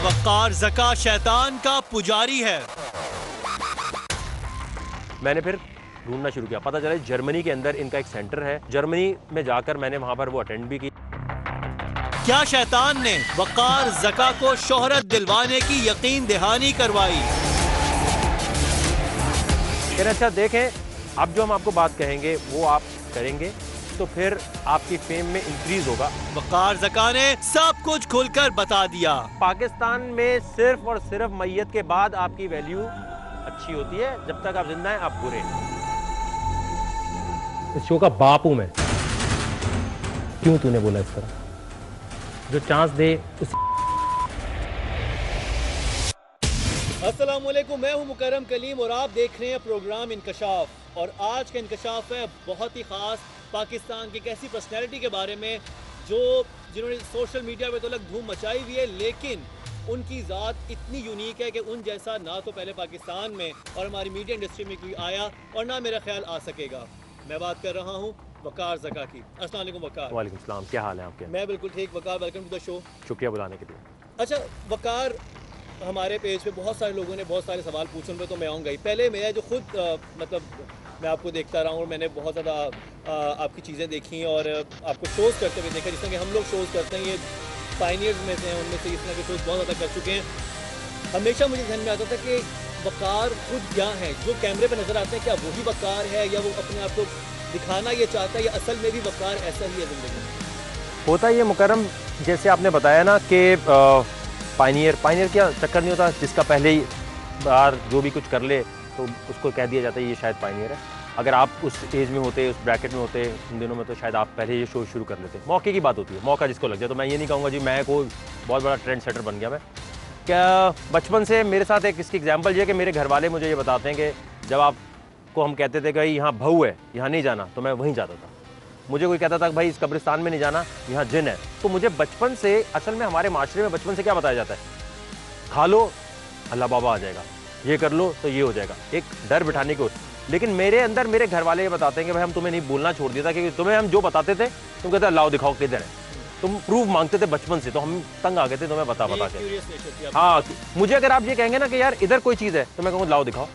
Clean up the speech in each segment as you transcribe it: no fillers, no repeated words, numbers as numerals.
वक़ार ज़का शैतान का पुजारी है? मैंने फिर ढूंढना शुरू किया, पता चला जर्मनी के अंदर इनका एक सेंटर है। जर्मनी में जाकर मैंने वहां पर वो अटेंड भी की। क्या शैतान ने वक़ार ज़का को शोहरत दिलवाने की यकीन दहानी करवाई? अच्छा देखें, अब जो हम आपको बात कहेंगे वो आप करेंगे तो फिर आपकी फेम में इंक्रीज होगा। वक़ार ज़का ने सब कुछ खुलकर बता दिया। पाकिस्तान में सिर्फ और सिर्फ मैयत के बाद आपकी वैल्यू अच्छी होती है, जब तक आप जिंदा हैं आप बुरे। इस शो का बाप हूं मैं। क्यों तूने बोला इस तरह? जो चांस दे उस... अस्सलाम वालेकुम, मैं हूं मुकर्रम कलीम और आप देख रहे हैं प्रोग्राम इंकशाफ। और आज का इंकशाफ है बहुत ही ख़ास, पाकिस्तान की एक ऐसी पर्सनैलिटी के बारे में जिन्होंने सोशल मीडिया पे तो अलग धूम मचाई हुई है, लेकिन उनकी ज़ात इतनी यूनिक है कि उन जैसा ना तो पहले पाकिस्तान में और हमारी मीडिया इंडस्ट्री में कोई आया और ना मेरा ख्याल आ सकेगा। मैं बात कर रहा हूँ वक़ार ज़का की। अस्सलाम वालेकुम वक़ार। वालेकुम सलाम, क्या हाल है आपके? मैं बिल्कुल ठीक। वक़ार, वेलकम टू द शो। शुक्रिया बुलाने के लिए। अच्छा वक़ार, हमारे पेज पे बहुत सारे लोगों ने बहुत सारे सवाल पूछे, उन पर तो मैं आऊँगा ही। पहले मैं जो खुद मतलब मैं आपको देखता रहा हूँ और मैंने बहुत ज़्यादा आपकी चीज़ें देखी और आपको शोज़ करते हुए देखा, जिस तरह के हम लोग शोज़ करते हैं, ये पायनियर्स में से हैं, उनमें से इस तरह के शोज़ बहुत ज़्यादा कर चुके हैं। हमेशा मुझे ध्यान में आता था कि वक़ार खुद क्या है, जो कैमरे पे नज़र आते हैं क्या वही वक़ार है, या वो अपने आप को दिखाना ये चाहता है, या असल में भी वक़ार ऐसा ही है ज़िंदगी में? होता ये मुकर्रम, जैसे आपने बताया ना कि पायनियर क्या चक्कर नहीं होता, जिसका पहले ही बार जो भी कुछ कर ले तो उसको कह दिया जाता है ये शायद पायनियर है। अगर आप उस एज में होते, उस ब्रैकेट में होते उन दिनों में, तो शायद आप पहले ये शो शुरू कर लेते। मौके की बात होती है, मौका जिसको लग जाए। तो मैं ये नहीं कहूँगा जी मैं कोई बहुत बड़ा ट्रेंड सेटर बन गया। मैं क्या बचपन से मेरे साथ एक इसकी एग्जाम्पल ये है कि मेरे घर वाले मुझे ये बताते हैं कि जब आपको हम कहते थे कि भाई यहाँ बहू है, यहाँ नहीं जाना, तो मैं वहीं जाता था। मुझे कोई कहता था कि भाई इस कब्रिस्तान में नहीं जाना, यहाँ जिन है, तो मुझे बचपन से, असल में हमारे माशरे में बचपन से क्या बताया जाता है, खा लो अल्लाह बाबा आ जाएगा, ये कर लो तो ये हो जाएगा, एक डर बिठाने को। लेकिन मेरे अंदर मेरे घर वाले ये बताते हैं कि भाई हम तुम्हें नहीं बोलना छोड़ दिया था, क्योंकि तुम्हें हम जो बताते थे तुम कहते अल्लाह दिखाओ किधर है, तुम प्रूफ मांगते थे बचपन से, तो हम तंग आ गए थे तुम्हें बता के। हाँ, मुझे अगर आप ये कहेंगे ना कि यार इधर कोई चीज़ है तो मैं कहूँगा लाओ दिखाओ।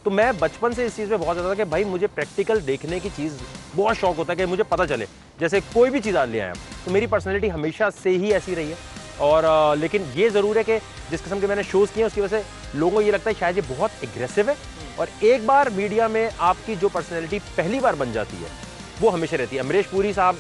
तो मैं बचपन से इस चीज़ में बहुत ज़्यादा था कि भाई मुझे प्रैक्टिकल देखने की चीज़ बहुत शौक होता है कि मुझे पता चले। जैसे कोई भी चीज़ आ ले आए आप, तो मेरी पर्सनैलिटी हमेशा से ही ऐसी रही है। और लेकिन ये ज़रूर है कि जिस किस्म के मैंने शोज़ किए उसकी वजह से लोगों को ये लगता है शायद ये बहुत एग्रेसिव है, और एक बार मीडिया में आपकी जो पर्सनैलिटी पहली बार बन जाती है वो हमेशा रहती है। अमरीश पुरी साहब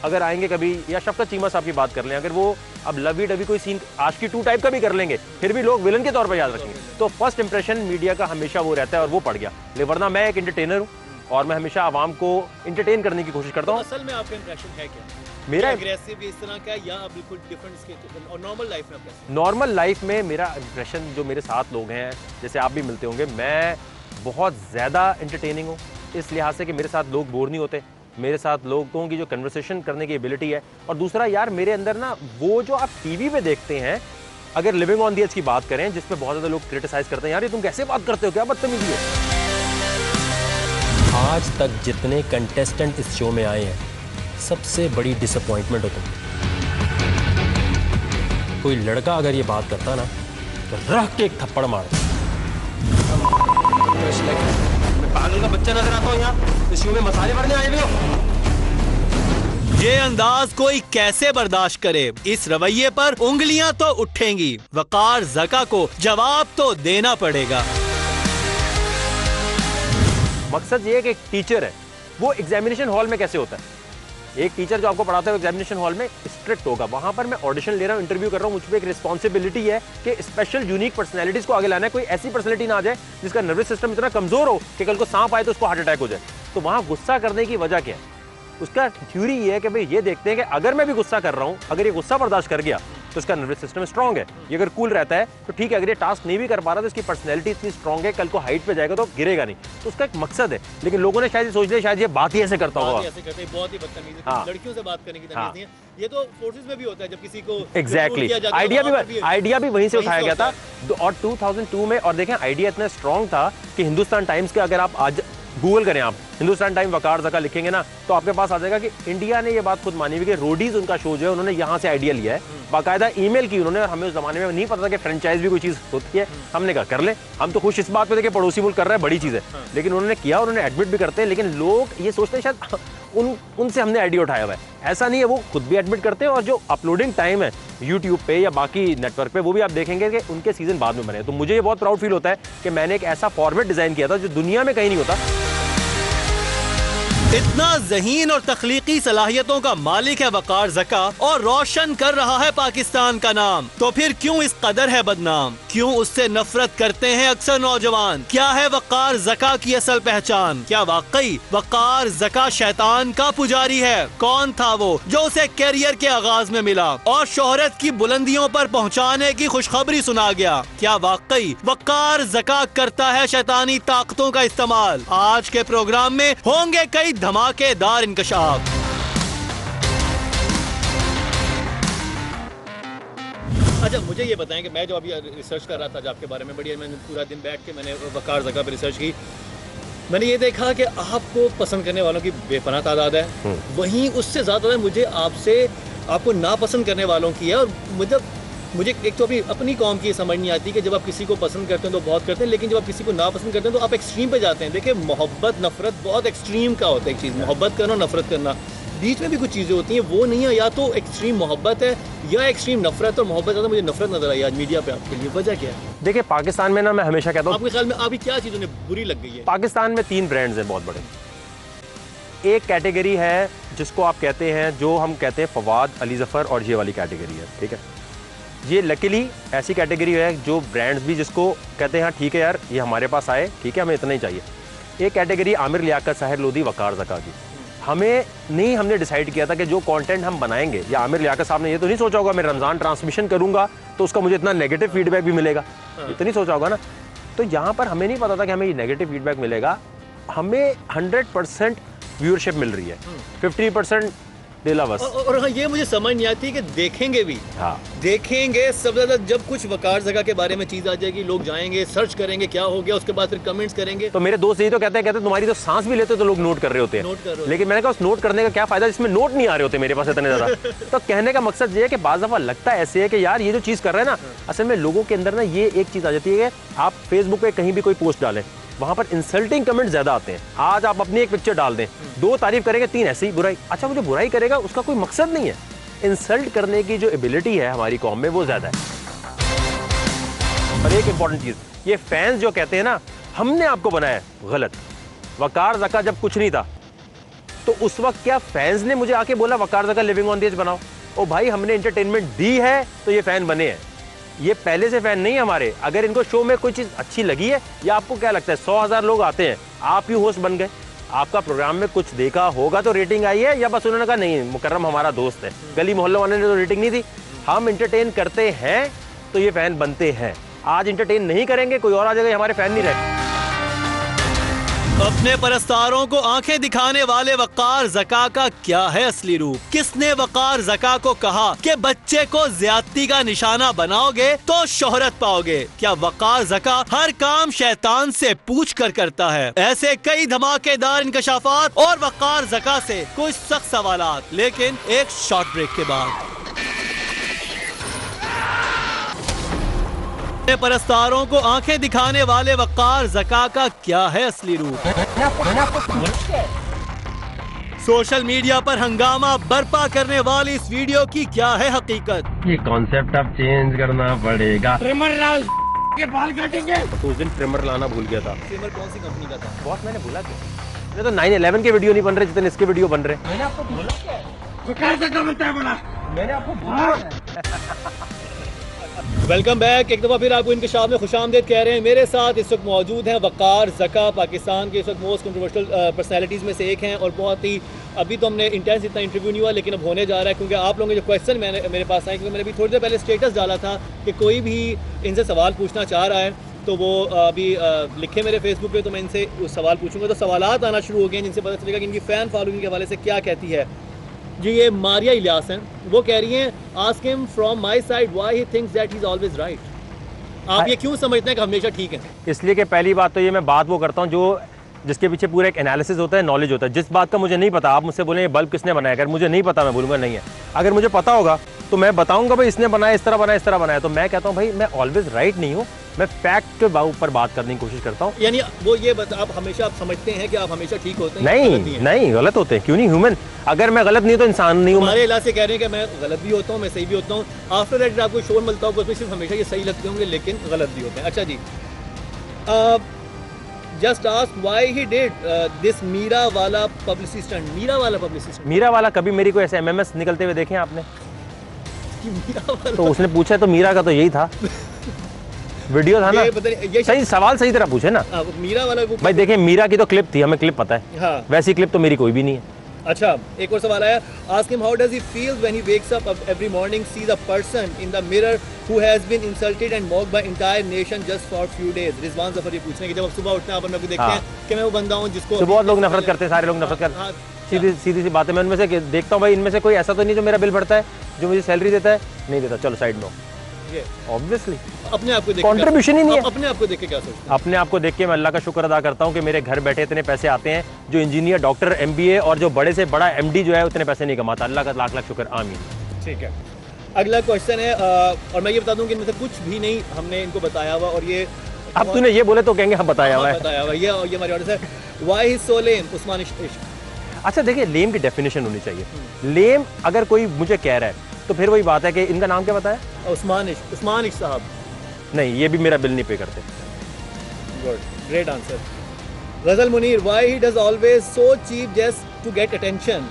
अगर आएंगे कभी, या शफकत चीमा साहब की बात कर लें, अगर वो अब लवी डवी कोई सीन आशिकी 2 टाइप का भी कर लेंगे, फिर भी लोग विलन के तौर पर याद रखेंगे। तो फर्स्ट इंप्रेशन मीडिया का हमेशा वो रहता है, और वो पड़ गया। लेकिन वरना मैं एक एंटरटेनर हूँ और मैं हमेशा आवाम को इंटरटेन करने की कोशिश करता हूँ। असल में आपका इंप्रेशन है क्या? मेरा एग्रेसिव इस तरह का, या बिल्कुल डिफरेंट? और नॉर्मल लाइफ में कैसे? नॉर्मल लाइफ में मेरा इंप्रेशन, जो मेरे साथ लोग हैं, जैसे आप भी मिलते होंगे, मैं बहुत ज़्यादा एंटरटेनिंग हूँ, इस लिहाज से कि मेरे साथ लोग बोर नहीं होते। मेरे साथ लोगों की जो कन्वर्सेशन करने की एबिलिटी है, और दूसरा यार मेरे अंदर ना वो जो आप टीवी पे देखते हैं, अगर लिविंग ऑन द एज की बात करें, जिसमें बहुत ज़्यादा लोग क्रिटिसाइज करते हैं, यार ये तुम कैसे बात करते हो, क्या बदतमीजी है। आज तक जितने कंटेस्टेंट इस शो में आए हैं, सबसे बड़ी डिसअपॉइंटमेंट हो तुम। कोई लड़का अगर ये बात करता ना तो रख के एक थप्पड़ मार। मैं पागल का बच्चा नजर आता हूँ यहाँ इस शो में, मसाले भरने आए हुए हो। ये अंदाज कोई कैसे बर्दाश्त करे? इस रवैये पर उंगलियां तो उठेंगी। वक़ार ज़का को जवाब तो देना पड़ेगा। मकसद ये है कि एक टीचर है, वो एग्जामिनेशन हॉल में कैसे होता है, एक टीचर जो आपको पढ़ाता है एग्जामिनेशन हॉल में स्ट्रिक्ट होगा। वहां पर मैं ऑडिशन ले रहा हूँ, इंटरव्यू कर रहा हूँ, मुझ पर एक रिस्पॉन्सिबिलिटी है कि स्पेशल यूनिक पर्सनैलिटीज को आगे लाना है। कोई ऐसी पर्सनैलिटी ना आ जाए जिसका नर्वस सिस्टम इतना कमजोर हो कि कल को सांप आए तो उसको हार्ट अटैक हो जाए। तो वहां गुस्सा करने की वजह क्या है, उसका थ्योरी ये है कि भाई ये देखते हैं कि अगर मैं भी गुस्सा कर रहा हूँ, अगर ये गुस्सा बर्दाश्त कर गया तो इसका नर्वस सिस्टम स्ट्रॉन्ग है, ये अगर कूल रहता है तो ठीक है, अगर ये टास्क नहीं भी कर पा रहा तो इसकी पर्सनैलिटी इतनी स्ट्रॉन्ग है, कल को हाइट पे जाएगा तो गिरेगा नहीं। तो उसका एक मकसद है। लेकिन लोगों ने शायद सोच लिया शायद ये बात ही ऐसे करता होगा, बहुत ही बदतमीज है। हाँ। लड़कियों से बात करने की तमीज नहीं है। ये तो फोर्सेस में भी होता है, जब किसी को एग्जैक्टली आइडिया भी वहीं से उठाया गया था। और 2002 में, और देखें आइडिया इतना स्ट्रॉन्ग था कि हिंदुस्तान टाइम्स के अगर आप आज गूगल करें आप, हिंदुस्तान टाइम वकार ज़का लिखेंगे ना तो आपके पास आ जाएगा कि इंडिया ने ये बात खुद मानी हुई कि रोडीज उनका शो जो है उन्होंने यहाँ से आइडिया लिया है, बाकायदा ईमेल की उन्होंने, और हमें उस जमाने में नहीं पता था कि फ्रेंचाइज भी कोई चीज़ होती है। हमने कहा कर ले, हम तो खुश इस बात पे थे कि पड़ोसी मुल्क कर रहा है, बड़ी चीज़ है, लेकिन उन्होंने किया, उन्होंने एडमिट भी करते हैं, लेकिन लोग ये सोचते हैं शायद उनसे हमने आइडिया उठाया हुआ है। ऐसा नहीं है, वो खुद भी एडमिट करते हैं और जो अपलोडिंग टाइम है यूट्यूब पे या बाकी नेटवर्क पे वो भी आप देखेंगे कि उनके सीजन बाद में बने। तो मुझे ये बहुत प्राउड फील होता है कि मैंने एक ऐसा फॉर्मेट डिज़ाइन किया था जो दुनिया में कहीं नहीं होता। इतना ज़हीन और तख्लीकी सलाहियतों का मालिक है वकार ज़का और रोशन कर रहा है पाकिस्तान का नाम, तो फिर क्यों इस कदर है बदनाम? क्यों उससे नफरत करते हैं अक्सर नौजवान? क्या है वकार ज़का की असल पहचान? क्या वाकई वकार ज़का शैतान का पुजारी है? कौन था वो जो उसे कैरियर के आगाज में मिला और शोहरत की बुलंदियों पर पहुँचाने की खुशखबरी सुना गया? क्या वाकई वकार ज़का करता है शैतानी ताकतों का इस्तेमाल? आज के प्रोग्राम में होंगे कई धमाकेदार इंकशाफ। अच्छा, मुझे ये बताएं कि मैं जो अभी रिसर्च कर रहा था आपके बारे में, बढ़िया, मैंने पूरा दिन बैठ के मैंने वकार ज़का पे रिसर्च की। मैंने ये देखा कि आपको पसंद करने वालों की बेपनाह तादाद है, वहीं उससे ज़्यादा मुझे आपको नापसंद करने वालों की है। और मुझे एक तो अभी अपनी कौम की समझ नहीं आती कि जब आप किसी को पसंद करते हैं तो बहुत करते हैं, लेकिन जब आप किसी को नापसंद करते हैं तो आप एक्सट्रीम पे जाते हैं। देखिए, मोहब्बत नफरत बहुत एक्सट्रीम का होता है एक चीज़, मोहब्बत करना, नफरत करना, बीच में भी कुछ चीज़ें होती हैं, वो नहीं है। या तो एक्सट्रीम मोहब्बत है या एक्सट्रीम नफरत, और मोहब्बत ज़्यादा मुझे नफरत नजर आई आज मीडिया पे आपके लिए। वजह क्या है? देखिए, पाकिस्तान में ना, मैं हमेशा कहता हूँ, आपके ख्याल में अभी क्या चीज़ उन्हें बुरी लग गई है? पाकिस्तान में 3 ब्रांड्स हैं बहुत बड़े। एक कैटेगरी है जिसको आप कहते हैं, जो हम कहते हैं फवाद, अली जफ़र, और ये वाली कैटेगरी है, ठीक है। ये लकीली ऐसी कैटेगरी है जो ब्रांड्स भी जिसको कहते हैं हाँ ठीक है यार, ये हमारे पास आए, ठीक है, हमें इतना ही चाहिए। एक कैटेगरी आमिर लियाकत, साहिर लोधी, वकार ज़का की। हमने डिसाइड किया था कि जो कंटेंट हम बनाएंगे, या आमिर लियाकत साहब ने ये तो नहीं सोचा होगा मैं रमज़ान ट्रांसमिशन करूंगा तो उसका मुझे इतना नेगेटिव फीडबैक भी मिलेगा, ये तो नहीं सोचा होगा ना। तो यहाँ पर हमें नहीं पता था कि हमें ये नेगेटिव फीडबैक मिलेगा। हमें 100% व्यूअरशिप मिल रही है, 50% दिला बस। और हाँ, ये मुझे समझ नहीं आती कि देखेंगे भी, हाँ देखेंगे सब ज़्यादा। जब कुछ वकार ज़का के बारे में चीज़ आ जाएगी, लोग जाएंगे, सर्च करेंगे क्या हो गया, उसके बाद फिर कमेंट्स करेंगे। तो मेरे दोस्त यही तो कहते हैं तुम्हारी तो सांस भी लेते तो लोग नोट कर रहे होते हैं, लेकिन मैंने कहा उस नोट करने का क्या फायदा जिसमें नोट नहीं आ रहे होते मेरे पास इतने ज़्यादा। तो कहने का मकसद ये है कि बाज़ दफ़ा लगता है ऐसे है कि यार ये जो चीज़ कर रहे हैं ना, असल में लोगों के अंदर ना ये एक चीज़ आ जाती है कि आप फेसबुक पे कहीं भी कोई पोस्ट डालें, वहां पर इंसल्टिंग कमेंट ज्यादा आते हैं। आज आप अपनी एक पिक्चर डाल दें, 2 तारीफ करेंगे, 3 ऐसी बुराई। अच्छा, वो जो बुराई करेगा उसका कोई मकसद नहीं है, इंसल्ट करने की जो एबिलिटी है हमारी कौम में वो ज्यादा है। और एक इंपॉर्टेंट चीज, ये फैंस जो कहते हैं ना हमने आपको बनाया, गलत। वकार ज़का जब कुछ नहीं था तो उस वक्त क्या फैंस ने मुझे आके बोला Waqar Zaka living on the edge बनाओ? ओ भाई, हमने एंटरटेनमेंट दी है तो ये फैन बने हैं, ये पहले से फैन नहीं है हमारे। अगर इनको शो में कोई चीज़ अच्छी लगी है, या आपको क्या लगता है 100,000 लोग आते हैं, आप ही होस्ट बन गए, आपका प्रोग्राम में कुछ देखा होगा तो रेटिंग आई है, या बस उन्होंने कहा नहीं मुकर्रम हमारा दोस्त है, गली मोहल्ले वाले ने तो रेटिंग नहीं दी। हम इंटरटेन करते हैं तो ये फैन बनते हैं। आज इंटरटेन नहीं करेंगे, कोई और आ जाएगा, हमारे फैन नहीं रहे। अपने परस्तारों को आंखें दिखाने वाले वकार ज़का का क्या है असली रूप? किसने वकार ज़का को कहा कि बच्चे को ज्यादती का निशाना बनाओगे तो शोहरत पाओगे? क्या वकार ज़का हर काम शैतान से पूछ कर करता है? ऐसे कई धमाकेदार इंकशाफात और वकार ज़का से कुछ सख्त सवालात, लेकिन एक शॉर्ट ब्रेक के बाद। परस्तारों को आंखें दिखाने वाले वकार ज़का का क्या है असली रूप? सोशल मीडिया पर हंगामा बर्पा करने वाली इस वीडियो की क्या है हकीकत? ये कॉन्सेप्ट अब चेंज करना पड़ेगा। ट्रिमर लाल के बाल काटेंगे। तो उस दिन ट्रिमर लाना भूल गया था। ट्रिमर कौन सी कंपनी का था? बहुत मैंने बोला क्या? ये तो 9/11 के वीडियो नहीं बन रहे जितने इसके वीडियो बन रहे। मैंने आपको बोला क्या? वकार ज़का बनता है बोला। मैंने आपको बोला। Welcome back. एक दफ़ा फिर आपको इंकशाफ में खुशामदीद कह रहे हैं। मेरे साथ इस वक्त मौजूद हैं वकार ज़का, पाकिस्तान के इस वक्त मोस्ट कंट्रोवर्शियल पर्सनैलिटीज़ में से एक हैं, और बहुत ही अभी तो हमने इंटेंस इतना इंटरव्यू नहीं हुआ, लेकिन अब होने जा रहा है, क्योंकि आप लोगों के जो क्वेश्चन मेरे पास आए, क्योंकि मैंने अभी थोड़ी देर पहले स्टेटस डाला था कि कोई भी इनसे सवाल पूछना चाह रहा है तो वो अभी लिखे मेरे फेसबुक पे, तो मैं इनसे सवाल पूछूंगा। तो सवालात आना शुरू हो गए हैं जिनसे पता चलेगा कि इनकी फ़ैन फॉलोइंग के हवाले से क्या कहती है। जी, ये मारिया इलियास हैं, वो कह रही हैं, ask him from my side why he thinks that he is always right. आप ये क्यों समझते हैं कि हमेशा ठीक है? इसलिए कि पहली बात तो ये मैं बात वो करता हूँ जो जिसके पीछे पूरा एक एनालिसिस होता है, नॉलेज होता है। जिस बात का मुझे नहीं पता, आप मुझसे बोलें ये बल्ब किसने बनाया, अगर मुझे नहीं पता मैं बोलूँगा नहीं है। अगर मुझे पता होगा तो मैं बताऊंगा भाई इसने बनाया, इस तरह बनाया, इस तरह बनाया। तो मैं कहता हूँ भाई मैं ऑलवेज राइट नहीं हूँ, मैं फैक्ट के ऊपर बात करने की कोशिश करता हूँ। यानी वो ये आप हमेशा आप समझते हैं कि आप हमेशा ठीक होते हैं? नहीं गलत होते हैं, क्यों नहीं? ह्यूमन, अगर मैं गलत नहीं तो इंसान नहीं हूँ। हमारे इलाज से कह रहे हैं कि मैं गलत भी होता हूँ, मैं सही भी होता हूँ। आफ्टर दैट आपको शोर मिलता होगा उसमें सिर्फ हमेशा ये सही लगते होंगे लेकिन गलत भी होते हैं। अच्छा जी, just ask why he did this Meera वाला पब्लिसिटी स्टंट। मीरा वाला कभी मेरी कोई ऐसे एमएमएस निकलते हुए देखे आपने? तो उसने पूछा तो मीरा का तो यही था, वीडियो था ना। ये सही सवाल सही तरह पूछे ना। मीरा वाला भाई देखें, मीरा की तो क्लिप थी, हमें क्लिप पता है। हाँ। वैसी क्लिप तो मेरी कोई भी नहीं है। अच्छा, एक और सवाल आया। Ask him how does he feel when he wakes up every morning, sees a person in the mirror who has been insulted and mocked by entire nation just for few days. Rizwan Zafar ये पूछने कि जब आप सुबह उठते हैं आप अपने को देखते हैं कि मैं वो बंदा हूं जिसको तो बहुत लोग नफरत करते हैं, सारे लोग नफरत करते हैं। सीधी सी बात है। मैं उनमें से देखता हूँ भाई इनमें से कोई ऐसा तो नहीं जो मेरा बिल भरता है, जो मुझे सैलरी देता है, नहीं देता, चलो साइड में। ऑब्वियसली अपने आप को देख कंट्रीब्यूशन ही नहीं है। अपने आप को देख के क्या सोचते हैं? अपने आप को देख के मैं अल्लाह का शुक्र अदा करता हूँ कि मेरे घर बैठे इतने पैसे आते हैं। जो इंजीनियर, डॉक्टर, एमबीए और जो बड़े से बड़ा एमडी जो है उतने पैसे नहीं कमाता। अल्लाह का लाख लाख शुक्र, आमीन। ठीक है, अगला क्वेश्चन है और मैं ये बता दूं कि इनमें से कुछ भी नहीं हमने इनको बताया हुआ। और ये अब तूने ये बोले तो कहेंगे हम बताया हुआ है। ये हमारी ऑडियंस है। व्हाई ही सो लेम उस्मान इश्क। अच्छा देखिए, लेम की डेफिनेशन होनी चाहिए। लेम अगर कोई मुझे कह रहा है तो फिर वही बात है कि इनका नाम क्या बताया? उस्मान इश्क साहब। नहीं, ये भी मेरा बिल नहीं पे करते। Good, great answer. Ghazal Munir, why he does always so cheap just to get attention.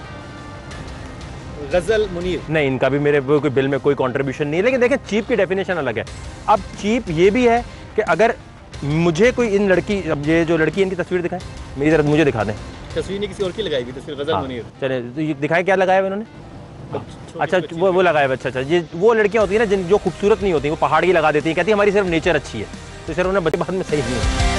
Ghazal Munir, नहीं, इनका भी मेरे कोई बिल में कोई कंट्रीब्यूशन नहीं है। लेकिन देखें, चीप की डेफिनेशन अलग है। अब चीप ये भी है कि अगर मुझे कोई इन लड़की, अब ये जो लड़की इनकी तस्वीर दिखाए, मेरी तरफ मुझे दिखा दें। तस्वीर नहीं किसी और की लगाई हुई तस्वीर। गजल मुनीर, चले तो ये दिखाए क्या लगाया हुआ इन्होंने? अच्छा, वो लगाया हुआ। अच्छा, ये वो लड़कियां होती है ना जो खूबसूरत नहीं होती, वो पहाड़ की लगा देती हैं, कहती है हमारी सिर्फ नेचर अच्छी है। तो सिर्फ उन्हें बाद में सही नहीं है।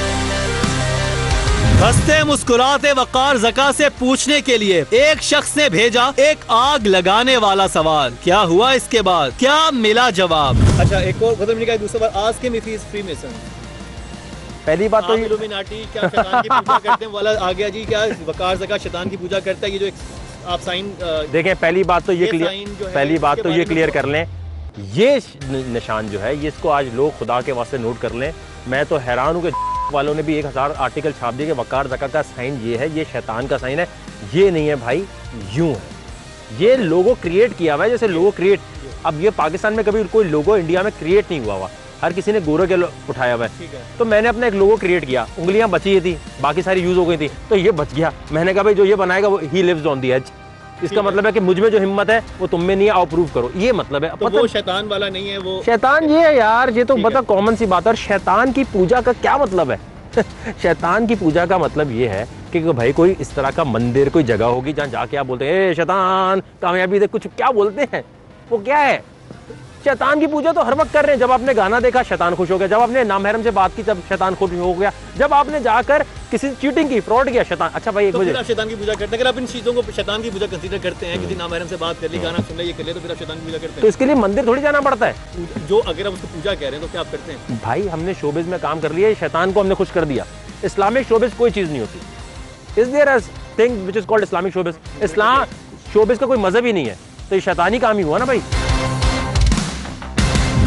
हंसते मुस्कुराते वकार ज़का से पूछने के लिए एक शख्स ने भेजा एक आग लगाने वाला सवाल। क्या हुआ इसके बाद, क्या मिला जवाब? अच्छा, एक और गजल मुनीर का दूसरा सवाल। Ask him if he is Freemason. पहली बात तो इल्यूमिनाटी क्या शैतान की पूजा करते हैं वाला आ गया जी। क्या वकार ज़का शैतान की पूजा करता है? ये जो आप साइन देखें, पहली बात तो ये क्लियर कर लें, ये निशान जो है ये इसको आज लोग खुदा के वास्ते नोट कर लें। मैं तो हैरान हूँ कि वालों ने भी 1000 आर्टिकल छाप दिए कि वकार ज़का का साइन ये है, ये शैतान का साइन है। ये नहीं है भाई, यूं है। ये लोगो क्रिएट किया हुआ है, जैसे लोगो क्रिएट। अब ये पाकिस्तान में कभी कोई लोगो इंडिया में क्रिएट नहीं हुआ, हर किसी ने गोरे के उठाया हुआ है। तो मैंने अपना एक लोगो क्रिएट किया, उंगलियां बची थी, बाकी सारी यूज हो गई थी, तो ये बच गया। मैंने कहा भाई जो ये बनाएगा वो he lives on the edge. इसका मतलब है कि मुझ में जो हिम्मत है वो तुम में नहीं है, आओ प्रूव करो। ये मतलब है। तो वो शैतान वाला नहीं है, वो शैतान ये है यार, ये तो बता कॉमन सी बात है। और शैतान की पूजा का क्या मतलब है? शैतान की पूजा का मतलब ये है कि भाई कोई इस तरह का मंदिर, कोई जगह होगी जहाँ जाके आप बोलते हैं ए शैतान कामयाबी दे, कुछ क्या बोलते हैं, वो क्या है? शैतान की पूजा तो हर वक्त कर रहे हैं। जब आपने गाना देखा शैतान खुश हो गया, जब आपने नामहरम से बात की तब शैतान खुश हो गया, जब आपने जाकर किसी चीटिंग की, फ्रॉड किया, शैतान। अच्छा भाई तो फिर आप शैतान की पूजा करते हैं? अगर आप इन चीजों को शैतान की पूजा कंसीडर करते हैं, किसी नामहरम से बात कर ली, गाना सुन लिया, ये कर लिया, तो फिर आप शैतान की पूजा करते हैं? तो इसके लिए मंदिर थोड़ी जाना पड़ता है। जो अगर आप उसको पूजा कह रहे हैं तो क्या आप करते हैं? भाई हमने शोबिज में काम कर लिया, शैतान को हमने खुश कर दिया। इस्लामिक शोबिज कोई चीज नहीं होती। Is there a thing which is called Islamic showbiz? इस्लाम शोबिज का कोई मजहब ही नहीं है, तो ये शैतानी काम ही हुआ ना भाई।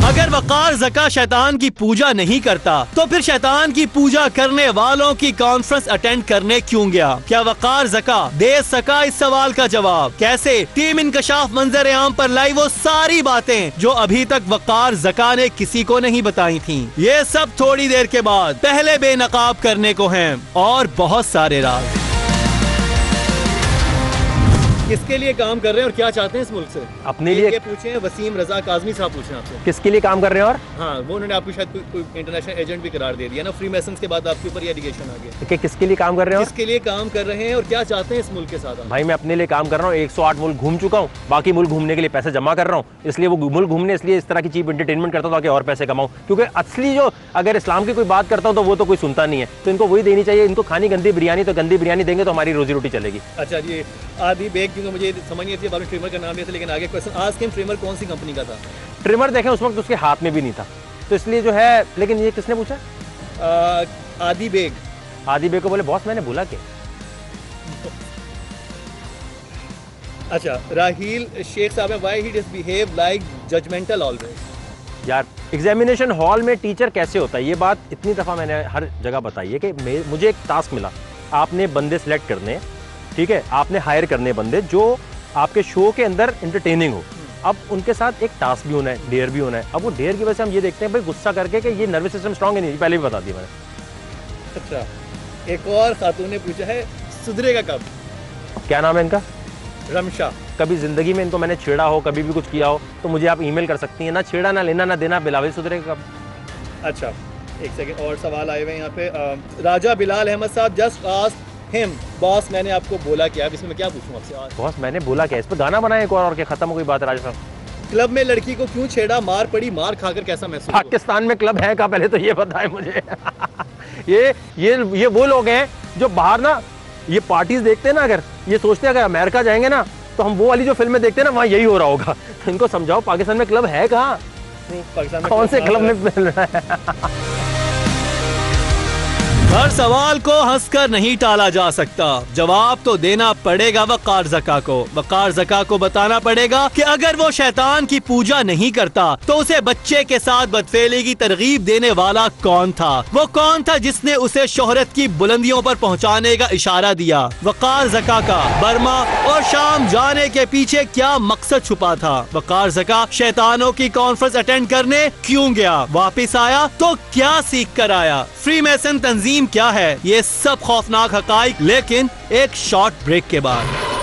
अगर वकार ज़का शैतान की पूजा नहीं करता तो फिर शैतान की पूजा करने वालों की कॉन्फ्रेंस अटेंड करने क्यों गया? क्या वकार ज़का दे सका इस सवाल का जवाब? कैसे? टीम इंकशाफ मंजर आम पर लाई वो सारी बातें जो अभी तक वकार ज़का ने किसी को नहीं बताई थी। ये सब थोड़ी देर के बाद पहले बेनकाब करने को हैं और बहुत सारे राज। किसके लिए काम कर रहे हैं और क्या चाहते हैं इस मुल्क से? अपने लिए पूछे हैं। वसीम रजा काज़मी साहब पूछे हैं आपसे किसके लिए काम कर रहे हैं। और हाँ, वो उन्होंने आपको शायद कोई इंटरनेशनल एजेंट भी करार दे दिया ना फ्री मैसन्स के बाद, आपके ऊपर ये एलिगेशन आ गया कि किसके लिए काम कर रहे हैं, किसके लिए काम कर रहे हैं और क्या चाहते हैं इस मुल्क के साथ? भाई मैं अपने लिए काम कर रहा हूँ। 108 मुल्क घूम चुका हूँ, बाकी मुल्क घूमने के लिए पैसे जमा कर रहा हूँ। इसलिए वो मुल्क घूमने इसलिए इस तरह की चीप एंटरटेनमेंट करता हूँ ताकि और पैसे कमाऊँ। क्योंकि असली जो अगर इस्लाम की कोई बात करता हूँ तो वो तो कोई सुनता नहीं है, तो इनको वही देनी चाहिए। इनको खानी गंदी बिरयानी, तो गंदी बिरयानी देंगे तो हमारी रोजी रोटी चलेगी। अच्छा जी, आदि बेग, क्योंकि मुझे समझ नहीं थी बाबू ट्रिमर का नाम लिया था, लेकिन आगे क्वेश्चन। आस्क हिम ट्रिमर कौन सी कंपनी का था? ट्रिमर देखें उस वक्त उसके हाथ में भी नहीं था, तो इसलिए जो है। लेकिन ये किसने पूछा? आदि बेग। आदि बे को बोले बॉस मैंने बोला क्या? अच्छा, राहील शेख साहब है, why he does behave like judgemental always. यार एग्जामिनेशन हॉल में टीचर कैसे होता है, ये बात इतनी दफ़ा मैंने हर जगह बताई है कि मुझे एक टास्क मिला, आपने बंदे सेलेक्ट करने हैं, ठीक है, आपने हायर करने बंदे जो आपके शो के अंदर इंटरटेनिंग हो। अब उनके साथ एक टास्क भी होना है, डेयर भी होना है। अब वो डेयर की वजह से हम ये देखते हैं भाई गुस्सा करके कि ये नर्वस सिस्टम स्ट्रांग है नहीं, पहले भी बता दिया मैंने। अच्छा, एक और खातून ने पूछा है सुधरेगा कब? क्या नाम है इनका? रमशा। कभी जिंदगी में इनको मैंने छेड़ा हो, कभी भी कुछ किया हो तो मुझे आप ईमेल कर सकती हैं, ना छेड़ा ना लेना ना देना, बिलावल सुधरेगा कब? अच्छा, एक सेकंड और सवाल आए हुए हैं यहाँ पे। राजा बिलाल अहमद साहब, जस्ट आस्क हिम बॉस मैंने आपको बोला क्या? अब इसमें मैं क्या पूछूं आपसे आज? बॉस मैंने बोला क्या? इस पर गाना बनाए एक और क्या खत्म हो गई बात है राजा साहब। क्लब में लड़की को क्यों छेड़ा, मार पड़ी, मार खाकर कैसा महसूस हुआ? पाकिस्तान में क्लब है का पहले तो ये बताए मुझे। ये वो लोग हैं जो बाहर ना ये पार्टीज देखते हैं ना, अगर ये सोचते हैं अगर अमेरिका जाएंगे ना तो हम वो वाली जो फिल्में देखते हैं ना वहाँ यही हो रहा होगा। तो इनको समझाओ पाकिस्तान में क्लब है कहाँ? पाकिस्तान में कौन से क्लब में मिल रहा है? हर सवाल को हंसकर नहीं टाला जा सकता, जवाब तो देना पड़ेगा वकार ज़का को। वकार ज़का को बताना पड़ेगा कि अगर वो शैतान की पूजा नहीं करता तो उसे बच्चे के साथ बदफेली की तरगीब देने वाला कौन था? वो कौन था जिसने उसे शोहरत की बुलंदियों पर पहुंचाने का इशारा दिया? वकार ज़का का बर्मा और शाम जाने के पीछे क्या मकसद छुपा था? वकार ज़का शैतानों की कॉन्फ्रेंस अटेंड करने क्यों गया? वापिस आया तो क्या सीख कर आया? फ्रीमेसन तंजीम क्या है? ये सब खौफनाक हकाइक, लेकिन एक शॉर्ट ब्रेक के बाद।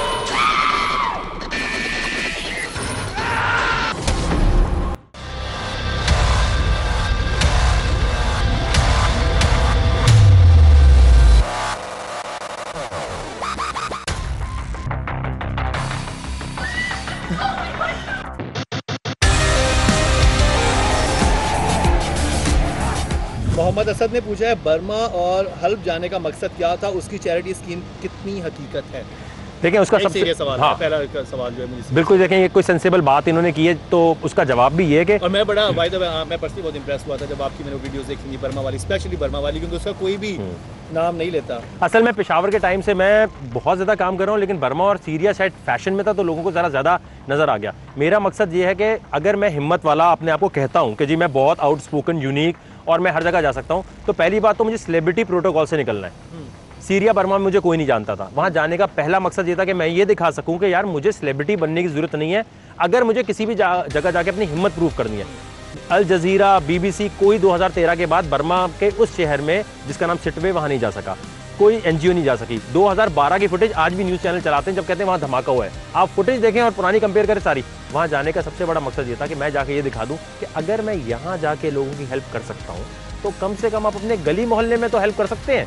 मोहम्मद असद ने पूछा है बर्मा और हल्ब जाने का मकसद क्या था, उसकी चैरिटी स्कीम कितनी हकीकत है? देखें उसका सबसे सबसे सवाल हाँ, पहला सवाल जो है मुझे बिल्कुल देखें ये कोई सेंसेबल बात इन्होंने की है तो उसका जवाब भी ये है कि और मैं बड़ा भाई मैं पर्सनली बहुत इंप्रेस हुआ था जब आपकी मैंने वीडियोस देखी थी बर्मा वाली, स्पेशली बर्मा वाली, क्योंकि उसका कोई भी नाम नहीं लेता। असल में पेशावर के टाइम से मैं बहुत ज़्यादा काम कर रहा हूँ, लेकिन बर्मा और सीरिया शायद फैशन में था तो लोगों को ज़्यादा नज़र आ गया। मेरा मकसद ये है कि अगर मैं हिम्मत वाला अपने आप को कहता हूँ कि जी मैं बहुत आउटस्पोकन यूनिक और मैं हर जगह जा सकता हूँ, तो पहली बात तो मुझे सेलिब्रिटी प्रोटोकॉल से निकलना है। सीरिया बर्मा में मुझे कोई नहीं जानता था, वहाँ जाने का पहला मकसद ये था कि मैं ये दिखा सकूँ कि यार मुझे सेलिब्रिटी बनने की ज़रूरत नहीं है, अगर मुझे किसी भी जगह जाके अपनी हिम्मत प्रूव करनी है। अल जजीरा, BBC कोई 2013 के बाद बर्मा के उस शहर में जिसका नाम सिटवे वहाँ नहीं जा सका, कोई NGO नहीं जा सकी। 2012 की फुटेज आज भी न्यूज़ चैनल चलाते हैं जब कहते हैं वहाँ धमाका हुआ है। आप फुटेज देखें और पुरानी कंपेयर करें सारी। वहाँ जाने का सबसे बड़ा मकसद ये था कि मैं जाके ये दिखा दूँ कि अगर मैं यहाँ जाके लोगों की हेल्प कर सकता हूँ तो कम से कम आप अपने गली मोहल्ले में तो हेल्प कर सकते हैं।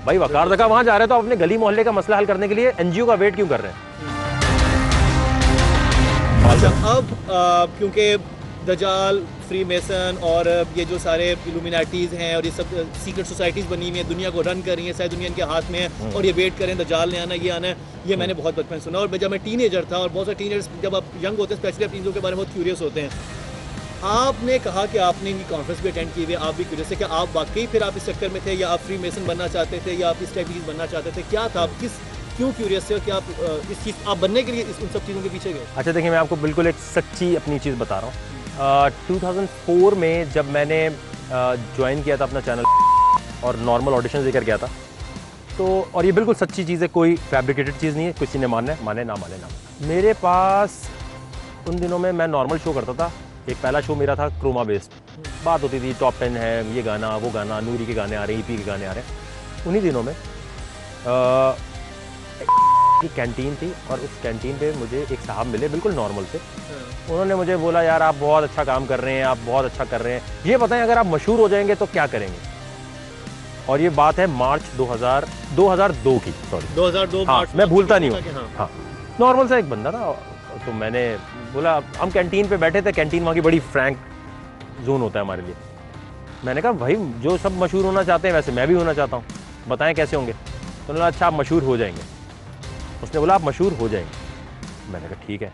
भाई वकार ज़का वहाँ जा रहे हैं तो आप अपने गली मोहल्ले का मसला हल करने के लिए NGO का वेट क्यों कर रहे हैं? अच्छा, अब क्योंकि दजाल, फ्रीमेसन और ये जो सारे इल्यूमिनाटीज हैं और ये सब सीक्रेट सोसाइटीज़ बनी हुई हैं, दुनिया को रन कर रही हैं, शायद दुनिया इनके हाथ में है और ये वेट करें दजाल ने आना, ये आना है, ये मैंने बहुत बचपन सुना। और जब मैं टीनेजर था और बहुत सारे टीनेजर्स जब आप यंग होते हैं स्पेशली आप चीज़ों के बारे में बहुत क्यूरियस होते हैं। आपने कहा कि आपने इनकी कॉन्फ्रेंस भी अटेंड की हुई, आप भी क्यूरियस है कि आप वाकई फिर आप इस चक्कर में थे या आप फ्रीमेसन बनना चाहते थे या आप इस टाइप की चीज़ बनना चाहते थे? क्या था, आप क्यों क्यूरियस थे और क्या आप इस चीज़ आप बनने के लिए उन सब चीज़ों के पीछे गए? अच्छा देखिए, मैं आपको बिल्कुल एक सच्ची अपनी चीज़ बता रहा हूँ। 2004 में जब मैंने ज्वाइन किया था अपना चैनल और नॉर्मल ऑडिशन देकर गया था, तो और ये बिल्कुल सच्ची चीज़ है, कोई फैब्रिकेटेड चीज़ नहीं है, किसी ने मानना है माने ना माने ना। मेरे पास उन दिनों में मैं नॉर्मल शो करता था, एक पहला शो मेरा था क्रोमा बेस्ड, बात होती थी टॉप 10 है, ये गाना वो गाना, नूरी के गाने आ रहे हैं, EP के गाने आ रहे हैं। उन्हीं दिनों में की कैंटीन थी और उस कैंटीन पे मुझे एक साहब मिले बिल्कुल नॉर्मल से। उन्होंने मुझे बोला यार आप बहुत अच्छा काम कर रहे हैं, आप बहुत अच्छा कर रहे हैं, ये बताएं अगर आप मशहूर हो जाएंगे तो क्या करेंगे? और ये बात है मार्च 2002 की, सॉरी 2002 हाँ, मार्च, मैं भूलता नहीं हूँ। हाँ, नॉर्मल सा एक बंदा था। तो मैंने बोला, हम कैंटीन पे बैठे थे, कैंटीन वहाँ की बड़ी फ्रैंक जोन होता है हमारे लिए। मैंने कहा भाई जो सब मशहूर होना चाहते हैं वैसे मैं भी होना चाहता हूँ, बताएं कैसे होंगे? तो उन्होंने अच्छा आप मशहूर हो जाएंगे। उसने बोला आप मशहूर हो जाएंगे। मैंने कहा ठीक है।